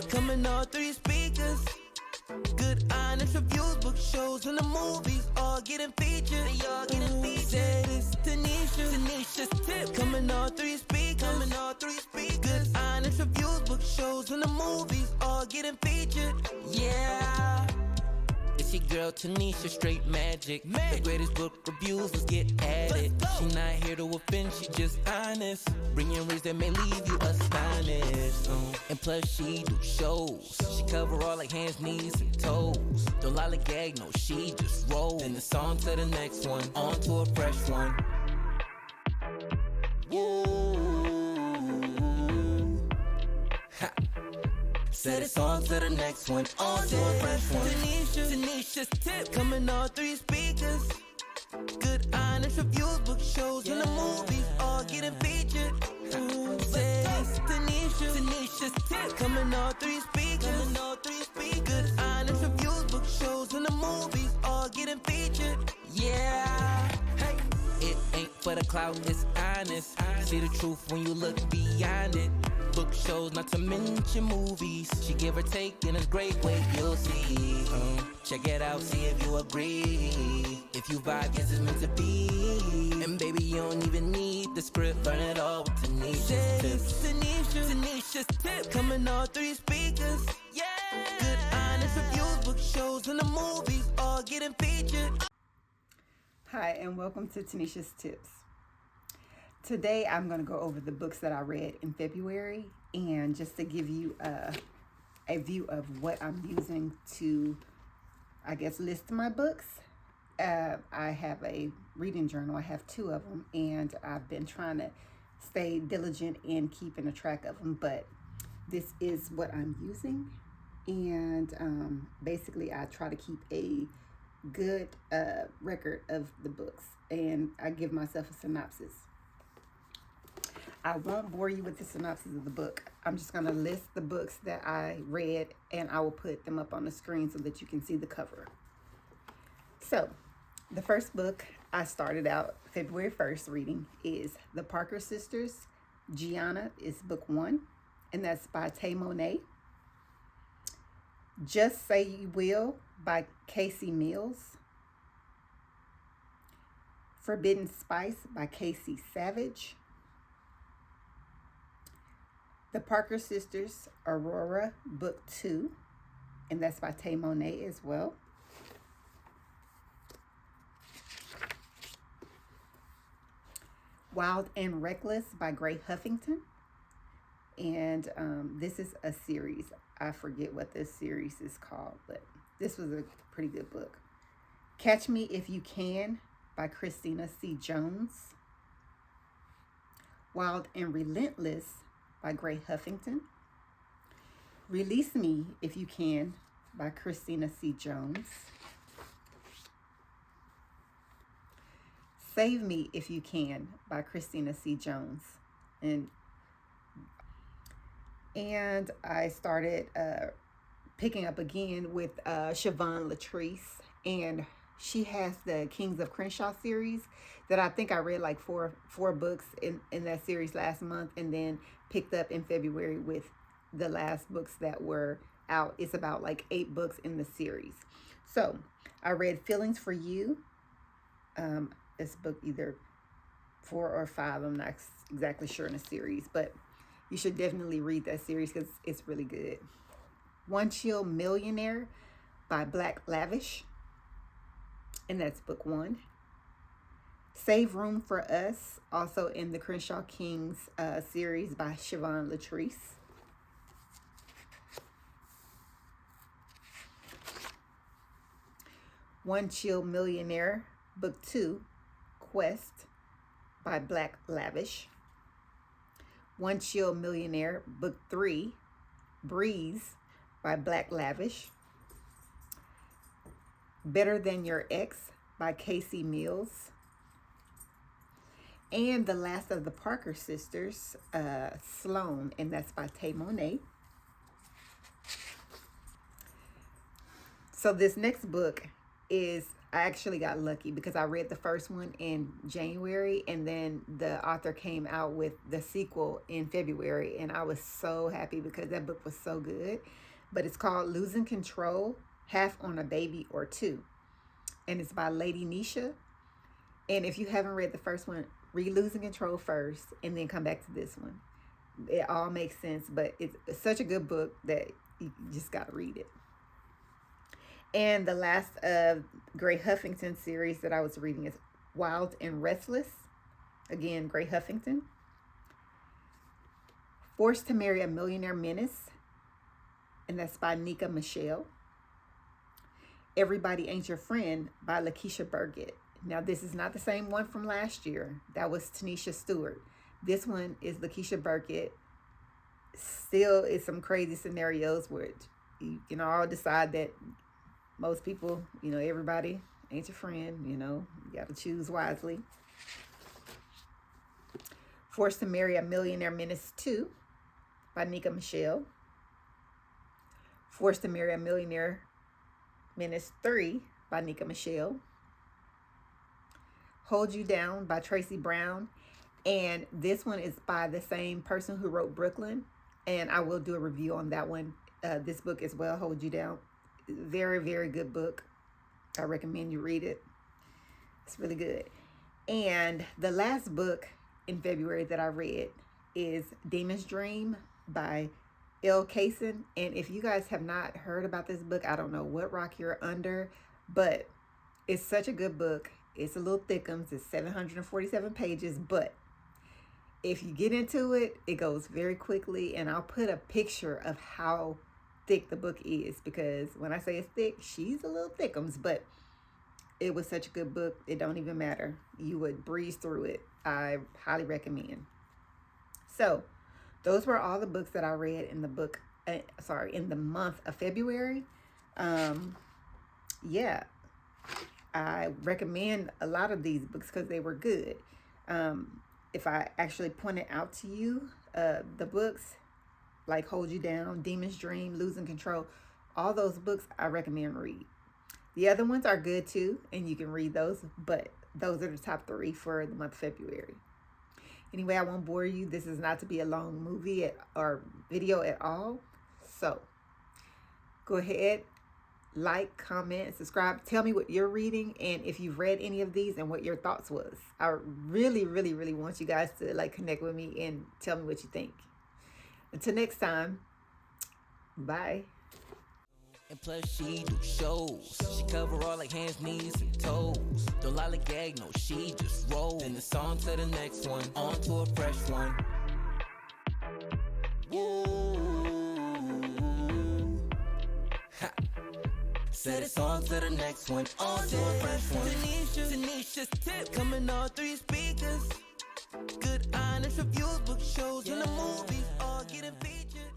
tip. Coming all 3 speakers. Good honest reviews, book shows, and the movies all getting featured. They all getting featured. Said it's Tanesha's tip. Coming all 3 speakers. Coming all 3 speakers. Good honest reviews, book shows, and the movies all getting featured. Yeah. It's your girl Tanesha, straight magic. The greatest book reviews, let's get at it. She not here to offend, she just honest. Bringing words that may leave you astonished. And plus she do shows. She cover all like hands, knees, and toes. Don't lollygag, no, she just roll. Then it's on to the next one, on to a fresh one. Said it's on to the next one, on to a fresh one. Tanesha's tip. Coming all 3 speakers. Good honest reviews, book shows, and the movies all getting featured. Said it's Tanesha's tip. Coming all 3 speakers. Coming all 3 speakers. Good honest reviews, book shows, and the movies all getting featured. Yeah. Hey. It ain't for the clout, it's honest. See the truth when you look beyond it. Book shows, not to mention movies. She give or take in a great way, you'll see. Check it out, see if you agree. If you vibe, yes, it's meant to be. And baby, you don't even need the script. Learn it all with Tanesha's tips. Tanesha's tip. Coming all 3 speakers. Yeah. Good honest reviews, book shows, and the movies all getting featured. Hi, and welcome to Tanesha's Tips. Today, I'm going to go over the books that I read in February, and just to give you a view of what I'm using to, I guess, list my books. I have a reading journal. I have 2 of them, and I've been trying to stay diligent in keeping a track of them, but this is what I'm using, and basically, I try to keep a good record of the books, and I give myself a synopsis. I won't bore you with the synopsis of the book. I'm just going to list the books that I read, and I will put them up on the screen so that you can see the cover. So, the first book I started out February 1st reading is The Parker Sisters. Gianna is book 1, and that's by Tay Monet. Just Say You Will by Casey Mills. Forbidden Spice by Casey Savage. The Parker Sisters, Aurora, book 2, and that's by Tay Monet as well. Wild and Reckless by Gray Huffington, and this is a series. I forget what this series is called, but this was a pretty good book. Catch Me If You Can by Christina C. Jones. Wild and Relentless by Gray Huffington. Release Me If You Can by Christina C. Jones. Save Me If You Can by Christina C. Jones. And I started picking up again with Siobhan Latrice, and she has the Kings of Crenshaw series that I think I read like four books in that series last month, and then picked up in February with the last books that were out. It's about like 8 books in the series. So I read Feelings for You. This book either 4 or 5. I'm not exactly sure in the series, but you should definitely read that series because it's really good. One Chill Millionaire by Black Lavish, and that's book 1. Save Room for Us, also in the Crenshaw Kings series by Siobhan Latrice. One Chill Millionaire, book 2, Quest by Black Lavish. One Chill Millionaire, book 3, Breeze by Black Lavish. Better Than Your Ex by Casey Mills. And the last of the Parker Sisters, Sloan, and that's by Tay Monet. So this next book is I actually got lucky because I read the first one in January, and then the author came out with the sequel in February, and I was so happy because that book was so good. But it's called Losin Control, Half on a Baby or Two, and it's by Ladii Nesha. And if you haven't read the first one, read Losin Control first and then come back to this one. It all makes sense, but it's such a good book that you just got to read it. And the last Gray Huffington series that I was reading is Wild and Restless. Again, Gray Huffington. Forced to Marry a Millionaire Menace, and that's by Nika Michelle. Everybody Ain't Your Friend by Lakeisha Burgett. Now, this is not the same one from last year. That was Tanesha Stewart. This one is Lakeisha Burgett. Still is some crazy scenarios where you can all decide that most people, everybody ain't your friend, you got to choose wisely. Forced to Marry a Millionaire Menace 2 by Nika Michelle. Forced to Marry a Millionaire Menace 3 by Nika Michelle. Hold You Down by Tracy Brown. And this one is by the same person who wrote Brooklyn. And I will do a review on that one. This book as well, Hold You Down. Very, very good book. I recommend you read it. It's really good. And the last book in February that I read is Demon's Dream by Elle Kayson. And if you guys have not heard about this book, I don't know what rock you're under, but it's such a good book. It's a little thickums. It's 747 pages, but if you get into it, it goes very quickly. And I'll put a picture of how thick the book is, because when I say it's thick, she's a little thickums, but it was such a good book. It don't even matter. You would breeze through it. I highly recommend. So those were all the books that I read in the month of February. Yeah, I recommend a lot of these books because they were good. If I actually pointed out to you the books like Hold You Down, Demon's Dream, Losin Control, all those books I recommend read. The other ones are good too, and you can read those, but those are the top 3 for the month of February. Anyway, I won't bore you. This is not to be a long movie or video at all. So go ahead, like, comment, subscribe. Tell me what you're reading and if you've read any of these and what your thoughts was. I really, really, really want you guys to connect with me and tell me what you think. Until next time, bye. And plus she do shows. She cover all hands, knees, and toes. Don't lollygag, no, she just roll. Then it's on to the next one, on to a fresh one. Woo. Ha. Said it's on to the next one, on to a fresh one. Tanesha's tip coming all 3 speakers. Good honest reviews, book shows, and the movies all getting featured.